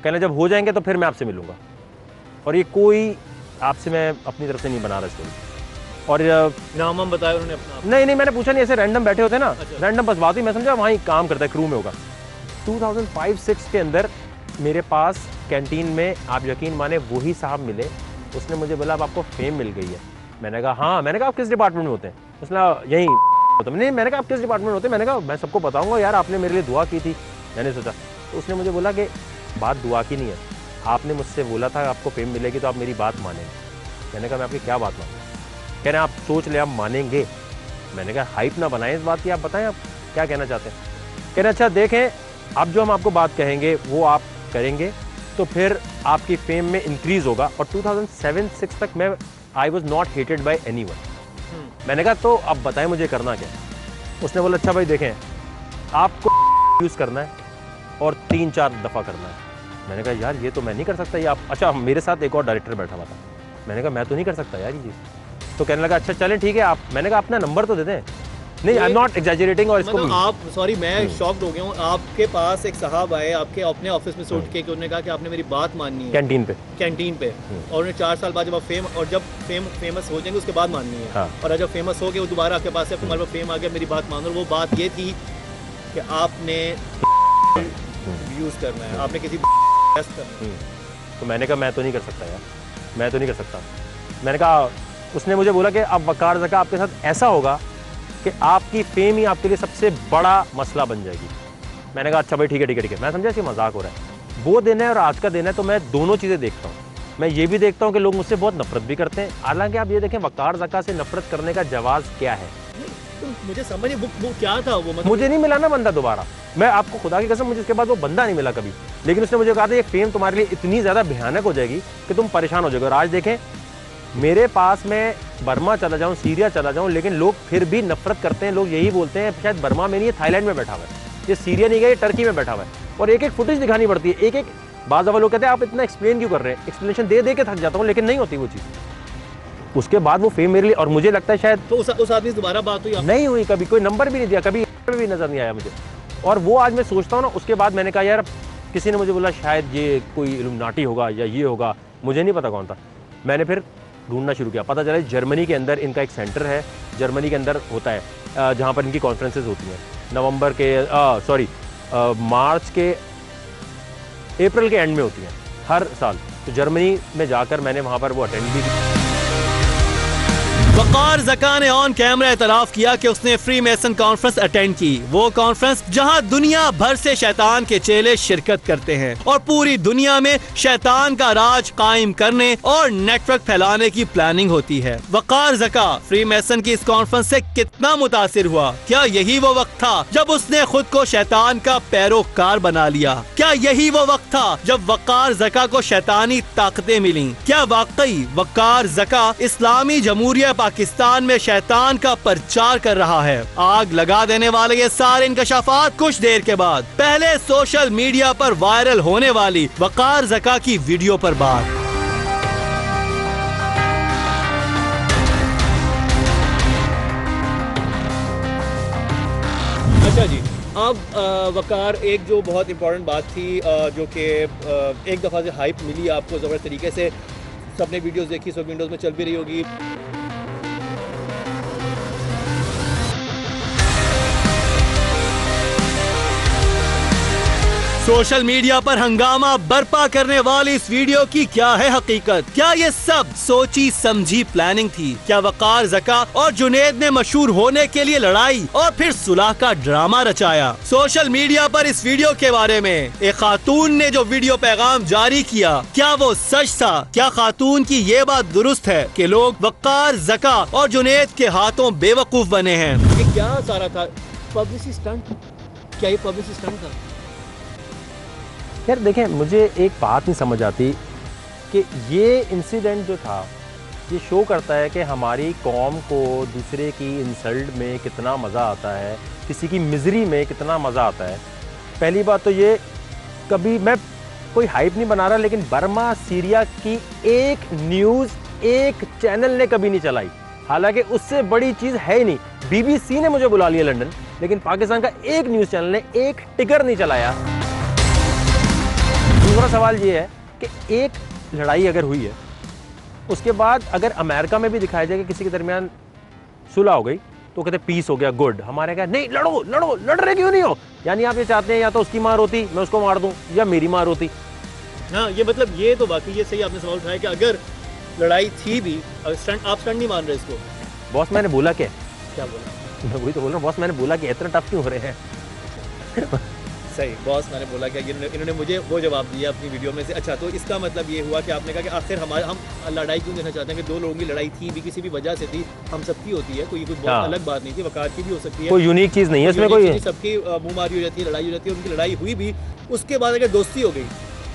कहने जब हो जाएंगे तो फिर मैं आपसे मिलूँगा, और ये कोई आपसे मैं अपनी तरफ से नहीं बना रहा स्टोरी। और नाम हम बताया उन्होंने अपना? नहीं मैंने पूछा नहीं, ऐसे रैंडम बैठे होते ना, अच्छा। रैंडम बस बात हुई, मैं समझा वहीं काम करता है, क्रू में होगा। 2005-06 के अंदर मेरे पास कैंटीन में, आप यकीन माने, वही साहब मिले। उसने मुझे बोला अब आपको फेम मिल गई है। मैंने कहा हाँ। मैंने कहा आप किस डिपार्टमेंट में होते हैं? उसने यहीं होता नहीं। मैंने कहा आप किस डिपार्टमेंट में होते हैं? मैंने कहा मैं सबको बताऊंगा यार, आपने मेरे लिए दुआ की थी। मैंने सोचा, तो उसने मुझे बोला कि बात दुआ की नहीं है, आपने मुझसे बोला था आपको फेम मिलेगी तो आप मेरी बात मानेंगे। मैंने कहा मैं आपकी क्या बात मानूँ? कह रहे आप सोच ले आप मानेंगे। मैंने कहा हाइप ना बनाएं इस बात की, आप बताएं आप क्या कहना चाहते हैं। कह रहे अच्छा देखें, अब जो हम आपको बात कहेंगे वो आप करेंगे तो फिर आपकी फेम में इंक्रीज होगा। और 2007-06 तक मैं I was not hated by any one. मैंने कहा तो अब बताएं मुझे करना क्या। उसने बोला अच्छा भाई देखें, आपको यूज़ करना है और 3-4 दफ़ा करना है। मैंने कहा यार ये तो मैं नहीं कर सकता ये आप। अच्छा मेरे साथ एक और डायरेक्टर बैठा हुआ था। मैंने कहा मैं तो नहीं कर सकता यार ये चीज़। तो कहने लगा अच्छा चलें ठीक है, आप। मैंने कहा अपना नंबर तो दे दें। नहीं आई एम नॉट एग्जैजरेटिंग। और इसको मतलब आप, सॉरी मैं शॉक्ड हो गया हूँ, आपके पास एक साहब आए आपके अपने ऑफिस में से उठ के, उन्होंने कहा कि आपने मेरी बात माननी है कैंटीन पे और उन्हें 4 साल बाद जब आप फेमस हो जाएंगे उसके बाद माननी है। हाँ। और जब फेमस हो गए वो दोबारा आपके पास है, तुम्हारे पास फेम आ गया, मेरी बात मानो। और वो बात ये थी कि आपने यूज़ करना है, आपने किसी करना है। तो मैंने कहा मैं तो नहीं कर सकता यार, मैं तो नहीं कर सकता। मैंने कहा, उसने मुझे बोला कि अब वकार ज़का आपके साथ ऐसा होगा कि आपकी फेम ही आपके लिए सबसे बड़ा मसला बन जाएगी। मैंने कहा अच्छा भाई ठीक है। मैं समझा कि मजाक हो रहा है। वो दिन है और आज का दिन है, तो मैं दोनों चीज़ें देखता हूँ। मैं ये भी देखता हूँ कि लोग मुझसे बहुत नफरत भी करते हैं। हालांकि आप ये देखें वकार ज़का से नफरत करने का जवाब क्या है। तो मुझे समझ वो क्या था वो, मतलब मुझे नहीं मिला ना बंदा दोबारा। मैं आपको खुदा की कसम, मुझे इसके बाद वो बंदा नहीं मिला कभी। लेकिन उसने मुझे कहा था ये फेम तुम्हारे लिए इतनी ज़्यादा भयानक हो जाएगी कि तुम परेशान हो जाओगे। और आज देखें मेरे पास, मैं बर्मा चला जाऊं, सीरिया चला जाऊं, लेकिन लोग फिर भी नफरत करते हैं। लोग यही बोलते हैं शायद बर्मा में नहीं है, थाईलैंड में बैठा हुआ है, ये सीरिया नहीं गया, ये टर्की में बैठा हुआ है। और एक फुटेज दिखानी पड़ती है, एक बाज़ दफ़ा लोग कहते हैं आप इतना एक्सप्लेन क्यों कर रहे हैं। एक्सप्लेनेशन दे के थक जाता हूँ, लेकिन नहीं होती वो चीज़। उसके बाद वो फेम मेरे लिए, और मुझे लगता है शायद तो उस आदमी से दोबारा बात हुई? नहीं हुई कभी, कोई नंबर भी नहीं दिया, कभी भी नज़र नहीं आया मुझे। और वो आज मैं सोचता हूँ ना, उसके बाद मैंने कहा यार किसी ने मुझे बोला शायद ये कोई इल्यूमिनाटी होगा या ये होगा, मुझे नहीं पता कौन था। मैंने फिर ढूंढना शुरू किया, पता चला जर्मनी के अंदर इनका एक सेंटर है, जर्मनी के अंदर होता है जहाँ पर इनकी कॉन्फ्रेंसेस होती हैं नवंबर के मार्च के अप्रैल के एंड में होती हैं हर साल। तो जर्मनी में जाकर मैंने वहाँ पर वो अटेंड भी की। वकार ज़का ने ऑन कैमरा एतराफ़ किया कि उसने फ्री मेसन कॉन्फ्रेंस अटेंड की। वो कॉन्फ्रेंस जहां दुनिया भर से शैतान के चेले शिरकत करते हैं और पूरी दुनिया में शैतान का राज कायम करने और नेटवर्क फैलाने की प्लानिंग होती है। वकार ज़का फ्री मेसन की इस कॉन्फ्रेंस से कितना मुतासिर हुआ? क्या यही वो वक्त था जब उसने खुद को शैतान का पैरोकार बना लिया? क्या यही वो वक्त था जब वकार ज़का को शैतानी ताकतें मिली? क्या वाकई वकार ज़का इस्लामी जमहूरिया पाकिस्तान में शैतान का प्रचार कर रहा है? आग लगा देने वाले ये सारे इंकशाफात कुछ देर के बाद। पहले सोशल मीडिया पर वायरल होने वाली वकार ज़का की वीडियो पर बात। अच्छा जी, अब वकार, एक जो बहुत इम्पोर्टेंट बात थी जो कि एक दफ़ा से हाइप मिली आपको ज़बरदस्त तरीके से, सबने वीडियोस देखी, सब विंडोज़ में चल भी रही होगी। सोशल मीडिया पर हंगामा बर्पा करने वाली इस वीडियो की क्या है हकीकत? क्या ये सब सोची समझी प्लानिंग थी? क्या वकार ज़का और जुनेद ने मशहूर होने के लिए लड़ाई और फिर सुलह का ड्रामा रचाया? सोशल मीडिया पर इस वीडियो के बारे में एक खातून ने जो वीडियो पैगाम जारी किया, क्या वो सच था? क्या खातून की ये बात दुरुस्त है कि लोग वकार ज़का और जुनेद के हाथों बेवकूफ बने हैं? ये क्या सारा था? Publicity stunt? क्या ये पब्लिसिटी स्टंट था? यार देखें, मुझे एक बात नहीं समझ आती कि ये इंसिडेंट जो था ये शो करता है कि हमारी कौम को दूसरे की इंसल्ट में कितना मज़ा आता है, किसी की मिजरी में कितना मज़ा आता है। पहली बात तो ये, कभी मैं कोई हाइप नहीं बना रहा, लेकिन बर्मा सीरिया की एक न्यूज़ एक चैनल ने कभी नहीं चलाई। हालांकि उससे बड़ी चीज़ है ही नहीं। BBC ने मुझे बुला लिया लंदन, लेकिन पाकिस्तान का एक न्यूज़ चैनल ने एक टिकर नहीं चलाया। दूसरा सवाल ये है कि एक लड़ाई अगर हुई है उसके बाद अगर अमेरिका में भी दिखाया जाए कि किसी के दरमियान सुलह हो गई तो कहते पीस हो गया, गुड। हमारे क्या, नहीं लड़ो लड़ो, लड़ रहे क्यों नहीं हो? यानी आप ये चाहते हैं या तो उसकी मार होती, मैं उसको मार दूं, या मेरी मार होती। हाँ, ये मतलब ये तो वाकई ये सही आपने सवाल उठाया कि अगर लड़ाई थी भी, आप स्टंट नहीं मान रहे इसको। बॉस मैंने बोला क्या बोला? मैं वही तो बोल रहा हूँ, बॉस मैंने बोला कि इतना टफ क्यों हो रहे हैं? सही बॉस, मैंने बोला क्या, इन्होंने मुझे वो जवाब दिया अपनी वीडियो में से। अच्छा, तो इसका मतलब ये हुआ कि आपने कहा कि आखिर हम लड़ाई क्यों देखना चाहते हैं कि दो लोगों की लड़ाई थी भी, किसी भी वजह से थी, हम सबकी होती है, कोई बहुत अलग बात नहीं थी, वकार की भी हो सकती है, कोई यूनिक चीज़ नहीं है इसमें, कोई सबकी मुँहमारी हो जाती है, लड़ाई हो जाती है, उनकी लड़ाई हुई भी, उसके बाद अगर दोस्ती हो गई,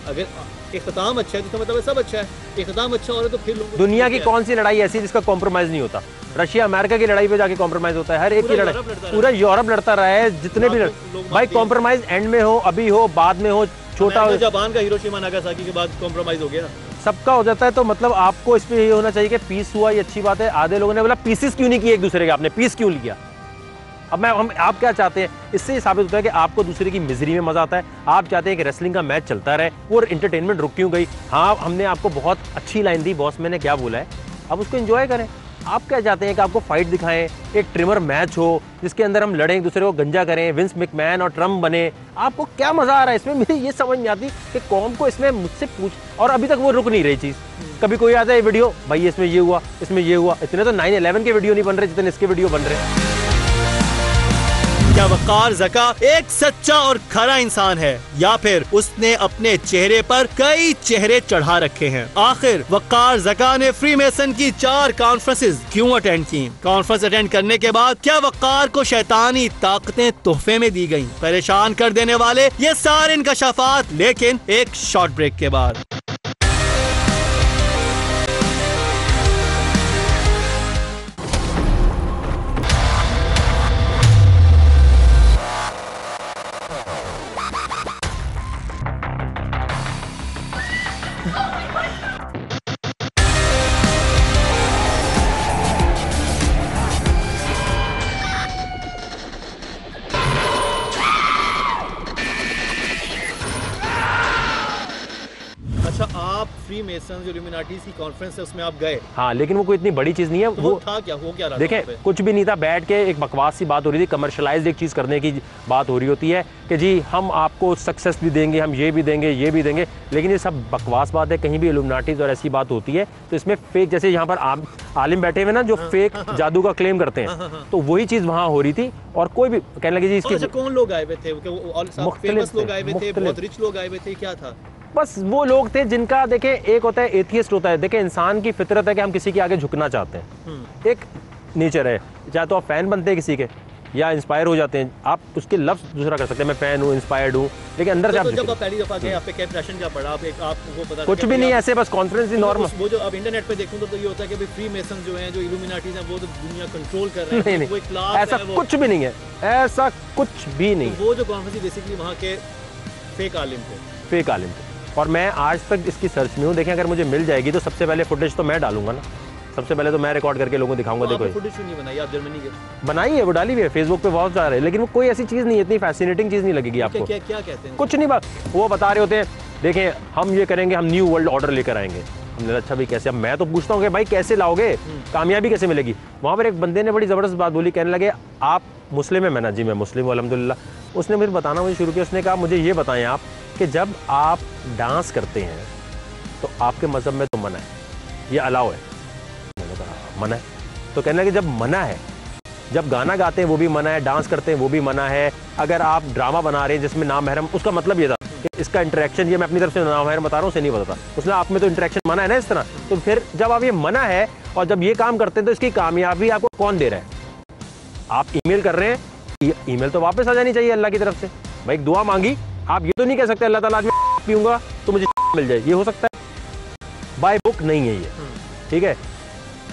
अगर इख्तिताम अच्छा है तो मतलब सब अच्छा है, इख्तिताम अच्छा हो रहा है तो फिर लोग। दुनिया की कौन सी लड़ाई ऐसी जिसका कॉम्प्रोमाइज़ नहीं होता? रशिया अमेरिका की लड़ाई पे जाके कॉम्प्रोमाइज होता है, हर एक की लड़ाई, पूरा यूरोप लड़ता रहा है, जितने भी भाई कॉम्प्रोमाइज एंड में हो, अभी हो, बाद में हो, छोटा हो। जापान का हिरोशिमा नागासाकी के बाद कॉम्प्रोमाइज हो गया, सबका हो जाता है। तो मतलब आपको इस पे ये होना चाहिए कि पीस हुआ, ये अच्छी बात है। आधे लोगों ने बोला पीसेस क्यों नहीं किए एक दूसरे के, आपने पीस क्यों लिया? अब आप क्या चाहते हैं? इससे साबित होता है कि आपको दूसरे की मिजरी में मजा आता है। आप चाहते हैं कि रेसलिंग का मैच चलता रहे, वो एंटरटेनमेंट रुक क्यों गई? हाँ, हमने आपको बहुत अच्छी लाइन दी, बॉस मैंने क्या बोला है, अब उसको एंजॉय करें। आप क्या चाहते हैं कि आपको फाइट दिखाएं, एक ट्रिमर मैच हो जिसके अंदर हम लड़ें, एक दूसरे को गंजा करें, विंस मैकमैन और ट्रम्प बने? आपको क्या मजा आ रहा है इसमें? मुझे ये समझ नहीं आती कि कौन को इसमें मुझसे पूछ, और अभी तक वो रुक नहीं रही चीज। कभी कोई आता है वीडियो, भाई इसमें ये हुआ, इसमें ये हुआ। इतने तो 9/11 के वीडियो नहीं बन रहे जितने इसके वीडियो बन रहे हैं। क्या वकार ज़का एक सच्चा और खरा इंसान है, या फिर उसने अपने चेहरे पर कई चेहरे चढ़ा रखे हैं? आखिर वकार ज़का ने फ्रीमेसन की 4 कॉन्फ्रेंसेस क्यों अटेंड की? कॉन्फ्रेंस अटेंड करने के बाद क्या वकार को शैतानी ताकतें तोहफे में दी गईं? परेशान कर देने वाले ये सारे इंकशाफात, लेकिन एक शॉर्ट ब्रेक के बाद। अच्छा, आप फ्रीमेसन इल्यूमिनाटीज की कॉन्फ्रेंस है उसमें आप गए? हाँ, लेकिन वो कोई इतनी बड़ी चीज नहीं है। वो था क्या, हो क्या रहा था? देखें, कुछ भी नहीं था, बैठ के एक बकवास सी बात हो रही थी, कमर्शलाइज्ड एक चीज करने की बात हो रही होती है कि जी हम आपको सक्सेस भी देंगे, हम ये भी देंगे, ये भी देंगे, लेकिन ये सब बकवास बात है। कहीं भी इल्यूमिनाटीज और ऐसी बात होती है तो इसमें फेक, जैसे यहाँ पर आलिम बैठे हुए ना जो फेक जादू का क्लेम करते हैं, तो वही चीज वहाँ हो रही थी। और कोई भी कहने लगे जी इसकी। अच्छा, कौन लोग आए हुए थे? फेमस लोग आए हुए थे, बहुत रिच लोग आए हुए थे, क्या था? बस वो लोग थे जिनका, देखें, एक होता है एथियस्ट होता है। देखें, इंसान की फितरत है कि हम किसी के आगे झुकना चाहते हैं, एक नेचर है। चाहे तो आप फैन बनते हैं किसी के या इंस्पायर हो जाते हैं, आप उसके लफ्ज दूसरा कर सकते हैं, मैं फैन हूँ, इंस्पायर्ड हूँ, लेकिन अंदर से तो जब आप पहली दफा गए, आप पे क्या इंप्रेशन क्या पड़ा? आपको पता कुछ भी नहीं, ऐसे बस कॉन्फ्रेंस ही नॉर्मल। वो जो अब इंटरनेट पे देखूं तो ये होता है कि भाई फ्रीमेसन जो हैं, जो इल्यूमिनाटीज हैं, वो तो दुनिया कंट्रोल कर रहे हैं, नहीं, ऐसा कुछ भी नहीं है, ऐसा कुछ भी नहीं। वो जो कॉन्फ्रेंस बेसिकली वहाँ के फेक आलिम थे, फेक आलिम थे। और मैं आज तक इसकी सर्च में हूँ। देखें, अगर मुझे मिल जाएगी तो सबसे पहले फुटेज तो मैं डालूंगा ना, सबसे पहले तो मैं रिकॉर्ड करके लोगों को दिखाऊंगा। देखो, फुटेज क्यों नहीं बनाई? आप जर्मनी के बनाई है, वो डाली हुई है, फेसबुक पे बहुत जा रहे हैं, लेकिन वो कोई ऐसी चीज़ नहीं है, इतनी फैसिनेटिंग चीज़ नहीं लगेगी आपको। क्या कहते हैं? कुछ नहीं, बात वो बता रहे होते हैं, देखें हम ये करेंगे, हम न्यू वर्ल्ड ऑर्डर लेकर आएंगे। हमने अच्छा भाई कैसे? अब मैं तो पूछता हूँ कि भाई कैसे लाओगे, कामयाबी कैसे मिलेगी? वहाँ पर एक बंदे ने बड़ी ज़बरदस्त बात बोली, कहने लगे आप मुस्लिम है? मैं ना जी मैं मुस्लिम हूँ अल्हम्दुलिल्लाह। उसने मुझे बताना मुझे शुरू किया, उसने कहा मुझे ये बताएं आप कि जब आप डांस करते हैं तो आपके मज़हब में तो मना है, ये अलाउ है? मैंने कहा मना है। तो कहने लगे जब मना है, जब गाना गाते हैं वो भी मना है, डांस करते हैं वो भी मना है, अगर आप ड्रामा बना रहे हैं जिसमें नामहरम, उसका मतलब ये था कि इसका इंटरेक्शन, ये मैं अपनी तरफ से नामहरम बता रहा हूँ, उसे नहीं बताता, उसने आप में तो इंटरेक्शन मना है ना इस तरह। तो फिर जब आप ये मना है और जब ये काम करते हैं तो इसकी कामयाबी आपको कौन दे रहा है? आप ईमेल कर रहे हैं, ईमेल तो वापस आ जानी चाहिए अल्लाह की तरफ से। भाई एक दुआ मांगी, आप ये तो नहीं कह सकते अल्लाह ताला आज मैं पीऊंगा तो मुझे मिल जाए, ये हो सकता है? बाय बुक नहीं है ये, ठीक है?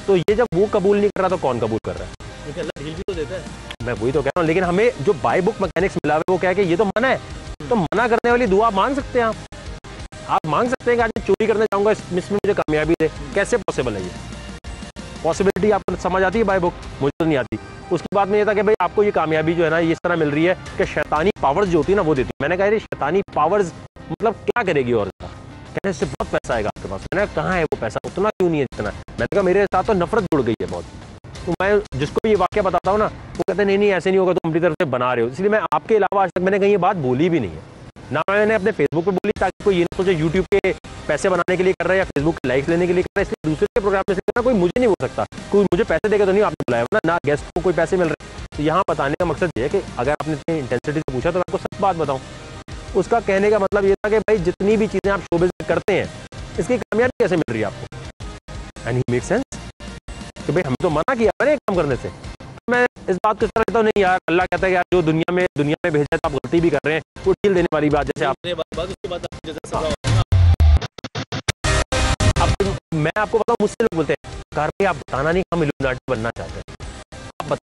तो ये जब वो कबूल नहीं कर रहा तो कौन कबूल कर रहा है? अल्लाह ढील भी तो देता है। मैं वही तो कह रहा हूँ, लेकिन हमें जो बाय बुक मैकेनिक्स मिला है वो क्या है कि ये तो मना है, तो मना करने वाली दुआ मांग सकते हैं आप मांग सकते हैं कि आज मैं चोरी करना चाहूंगा, इसमें मुझे कामयाबी दे। कैसे पॉसिबल है ये? पॉसिबिलिटी आपको समझ आती है बाय बुक? मुझे तो नहीं आती। उसके बाद में ये था कि भाई आपको ये कामयाबी जो है ना इस तरह मिल रही है कि शैतानी पावर्स जो होती है ना वो देती है। मैंने कहा ये शैतानी पावर्स मतलब क्या करेगी? और कहने इससे बहुत पैसा आएगा आपके पास। मैंने कहा, कहाँ है वो पैसा, उतना क्यों नहीं है जितना। मैंने कहा मेरे साथ तो नफरत जुड़ गई है बहुत। तो मैं जिसको भी ये वाक्य बताता हूँ ना, वो कहते हैं नहीं नहीं ऐसे नहीं होगा, तुम अपनी तरफ से बना रहे हो। इसलिए मैं आपके अलावा आज तक मैंने कहीं ये बात बोली भी नहीं है, ना मैंने अपने फेसबुक पे बोली, ताकि कोई ये ना सोचे यूट्यूब के पैसे बनाने के लिए कर रहा है या फेसबुक के लाइक्स लेने के लिए कर रहा है। इसलिए दूसरे के प्रोग्राम में से करना कोई मुझे नहीं बोल सकता, कोई मुझे पैसे देगा तो नहीं आपने बुलाया ना गेस्ट को कोई पैसे मिल रहे हैं। तो यहाँ बताने का मकसद ये है कि अगर आपने इतनी इंटेंसिटी से पूछा तो मैं आपको सच बात बताऊँ। उसका कहने का मतलब ये था कि भाई जितनी भी चीज़ें आप शोबिज़ में करते हैं, इसकी कामयाबी कैसे मिल रही है आपको। एंड ही मेक सेंस कि भाई हम तो मना किया मैंने काम करने से। मैं इस बात को कहता हूँ नहीं यार, अल्लाह कहता है कि यार जो दुनिया में भेजा है तो आप गलती भी कर रहे हैं, वो ढील देने वाली बात। जैसे आपने उसके बाद अब मैं आपको बताऊँ, मुझसे लोग बोलते हैं कार भाई आप बताना नहीं हम इल्यूमिनाटी बनना चाहते हैं।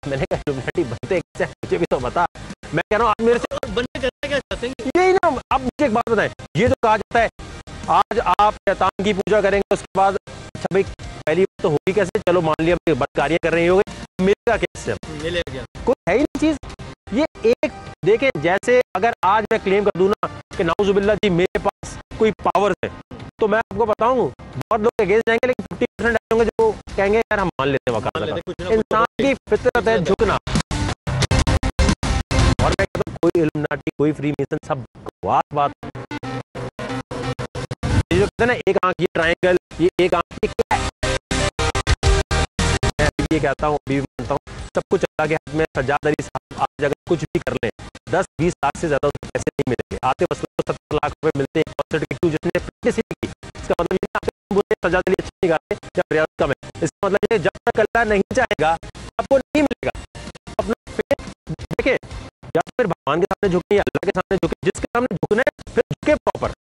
मैंने कहा इल्यूमिनाटी बनते कैसे, मुझे भी तो बता। मैं कह रहा हूँ आप मेरे से बनने करना क्या चाहते हैं, यही ना। आप मुझे एक बात बताएं, ये तो कहा जाता है आज आप शैतान की पूजा करेंगे, उसके बाद अच्छा भाई पहली बात तो होगी कैसे, चलो मान लिया बदकारियां कर रही हो गई, मिलेगा कैसे, मिलेगा कोई है ही नहीं चीज। ये एक देखें, जैसे अगर आज मैं क्लेम कर दूं ना कि नाउजुबिल्ला जी मेरे पास कोई पावर है, तो मैं आपको बताऊं बहुत लोग अगेंस्ट जाएंगे, लेकिन 50% ऐसे होंगे जो कहेंगे यार हम मान लेते हैं वकालत। इंसान की फितरत है झुकना। और मैं कहता हूं कोई इल्यूमिनाटी कोई फ्रीमेसन सब बात ये जो कहते हैं ना एक आंख ये ट्रायंगल, ये एक आंख ये क्या है। मैं ये कहता हूँ, अभी मानता हूँ सब कुछ अल्लाह के हाथ में। सज्जाद अली साहब आज अगर कुछ भी कर लें 10-20 लाख से ज्यादा उसको पैसे नहीं मिलेंगे। आते मसले को 70 लाख रुपए मिलते हैं कॉन्सर्ट जिसने प्रैक्टिस ही की। इसका मतलब ये आप बोले सज्जाद अली अच्छी नहीं गाते या रियाज कम है, इसका मतलब ये जब तक अल्लाह नहीं चाहेगा आपको नहीं मिलेगा। अपना फेथ देखे, या फिर भगवान के सामने झुके या अल्लाह के सामने झुके, जिसके सामने झुकना है फिर झुके प्रॉपर,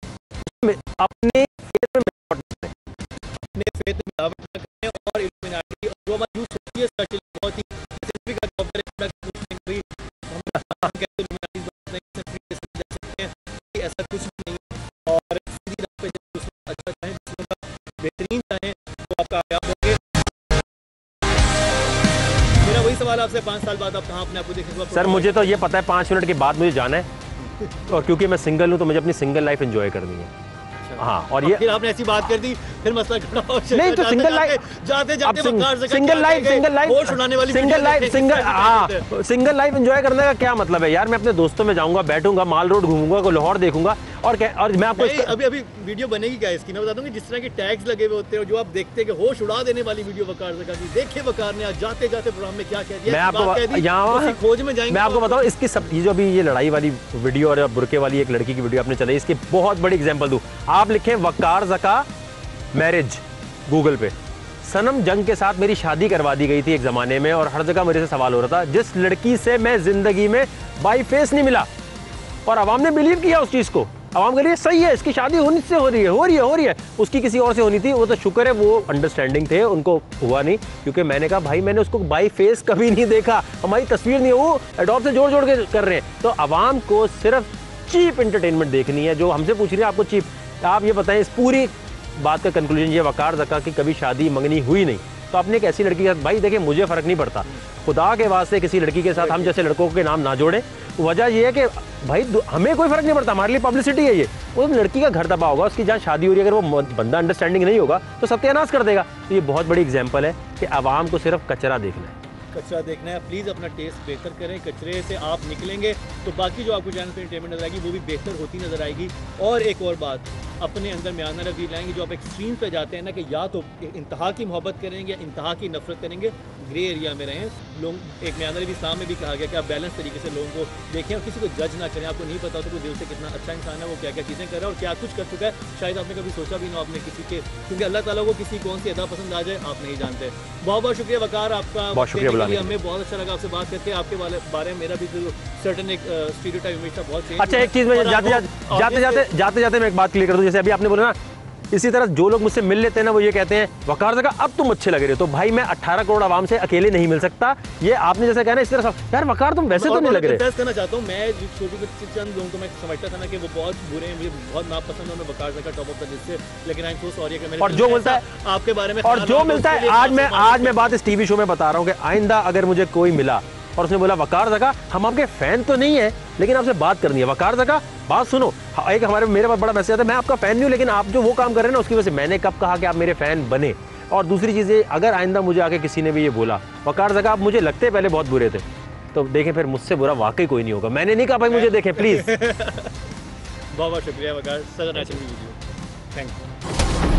अपने फेथ में मिलावट करें, अपने फेथ में मिलावट न करें। और इल्यूमिनाटी जो हमारी यूज होती है सर्च बहुत ही स्पेसिफिक डॉक्टर है, ऐसा कुछ भी नहीं। और सीधी राह पे अच्छा चाहें, बेहतरीन चाहें तो आप कामयाब होंगे। मेरा वही सवाल आपसे, 5 साल बाद आप कहाँ अपने आप को देखेंगे? सर मुझे तो ये पता है 5 मिनट के बाद मुझे जाना है, और क्योंकि मैं सिंगल हूँ तो मुझे अपनी सिंगल लाइफ एंजॉय करनी है। हाँ, और ये फिर आपने ऐसी बात कर दी, फिर मसला खड़ा हो जाएगा। नहीं तो single life single life enjoy करने का क्या मतलब है यार। मैं अपने दोस्तों में जाऊंगा, बैठूंगा, माल रोड घूमूंगा, को लाहौर देखूंगा, और मैं आपको अभी वीडियो बनेगी क्या इसकी, मैं बता दूंगी जिस तरह के टैग्स लगे हुए होते हैं, जो आप देखते हैं कि होश उड़ा देने वाली वीडियो वकार ज़का की। देखिए वकार ने आज जाते जाते प्रोग्राम में क्या कह दिया, मैं आपको यहाँ खोज में जाएंगे। मैं आपको बताऊँ इसकी सब ये जो अभी ये लड़ाई वाली वीडियो और बुरके वाली एक लड़की की वीडियो आपने चलाई, इसकी बहुत बड़ी एग्जांपल दूं। आप लिखें वकार ज़का मैरिज गूगल पे, सनम जंग के साथ मेरी शादी करवा दी गई थी एक जमाने में, और हर जगह मेरे से सवाल हो रहा था जिस लड़की से मैं जिंदगी में बाई फेस नहीं मिला, और अवाम ने बिलीव किया उस चीज को। अवाम के लिए सही है, इसकी शादी होनी से हो रही है। उसकी किसी और से होनी थी, वो तो शुक्र है वो अंडरस्टैंडिंग थे, उनको हुआ नहीं। क्योंकि मैंने कहा भाई मैंने उसको बाई फेस कभी नहीं देखा, हमारी तस्वीर नहीं है, वो एडॉप्ट से जोड़ जोड़ के कर रहे हैं। तो अवाम को सिर्फ चीप एंटरटेनमेंट देखनी है, जो हमसे पूछ रही है आपको चीप। आप ये बताएं इस पूरी बात का कंक्लूजन ये वकार ज़का की कभी शादी मंगनी हुई नहीं, तो आपने एक ऐसी लड़की के साथ, भाई देखिए मुझे फ़र्क नहीं पड़ता, खुदा के वास्ते किसी लड़की के साथ हम जैसे लड़कों के नाम ना जोड़ें। वजह ये है कि भाई हमें कोई फ़र्क नहीं पड़ता, हमारे लिए पब्लिसिटी है ये। वो लड़की का घर तबाह होगा, उसकी जहाँ शादी हो रही है, अगर वो बंदा अंडरस्टैंडिंग नहीं होगा तो सत्यानाश कर देगा। तो ये बहुत बड़ी एग्जाम्पल है कि आवाम को सिर्फ कचरा देखना है, कचरा देखना है। प्लीज़ अपना टेस्ट बेहतर करें, कचरे से आप निकलेंगे तो बाकी जो आपको चैनल पर एंटरटेनमेंट नजर आएगी वो भी बेहतर होती नजर आएगी। और एक और बात, अपने अंदर म्याना रवैया लाएंगे, जो आप एक्सट्रीम पे जाते हैं ना कि या तो इंतहा की मोहब्बत करेंगे या इंतहा की नफरत करेंगे, ग्रे एरिया में रहें। लोग एक म्याना रवैया इस्लाम में भी कहा गया कि आप बैलेंस तरीके से लोगों को देखें और किसी को जज ना करें। आपको नहीं पता होता कोई दिल से कितना अच्छा इंसान है, वो क्या क्या चीज़ें कर रहा है और क्या कुछ कर चुका है, शायद आपने कभी सोचा भी ना आपने किसी के, क्योंकि अल्लाह ताला को किसी कौन सी अदा पसंद आ जाए आप नहीं जानते। बहुत बहुत शुक्रिया वकार आपका, बहुत शुक्रिया। हमें बहुत अच्छा लगा आपसे बात करके। आपके बारे में मेरा भी सर्टेन एक स्टीरियोटाइप इमेज था, बहुत अच्छा। एक चीज़ में जाते जाते मैं एक बात क्लियर कर दूं, जैसे अभी आपने बोला ना, इसी तरह जो लोग मुझसे मिल लेते हैं ना वो ये कहते हैं वकार ज़का अब तुम अच्छे लग रहे हो। तो भाई मैं 18 करोड़ आवाम से अकेले नहीं मिल सकता, ये आपने जैसे कहना इस तरह यार वकार तुम वैसे तो नहीं लग रहे। करना चाहता हूँ मैं, चंद लोगों को मैं समझता था ना कि वो बहुत बुरे हैं, मुझे बहुत नापसंद है, मैं Waqar Zaka top of the list से, लेकिन आई एम सो सॉरी कि मैंने और जो मिलता है आपके बारे में और जो मिलता है आज मैं बात इस टीवी शो में बता रहा हूँ कि आइंदा अगर मुझे कोई मिला और उसने बोला वकार ज़का हम आपके फ़ैन तो नहीं है लेकिन आपसे बात करनी है। वकार ज़का बात सुनो, एक मेरे पास बड़ा मैसेज आता है, मैं आपका फ़ैन नहीं हूँ लेकिन आप जो वो काम कर रहे हैं ना उसकी वजह से मैंने कब कहा कि आप मेरे फ़ैन बने। और दूसरी चीज़ें, अगर आइंदा मुझे आके किसी ने भी ये बोला वकार ज़का आप मुझे लगते पहले बहुत बुरे थे, तो देखें फिर मुझसे बुरा वाकई कोई नहीं होगा। मैंने नहीं कहा भाई मुझे देखें प्लीज़। बहुत बहुत शुक्रिया वकार, सच नेचुरल वीडियो, थैंक यू।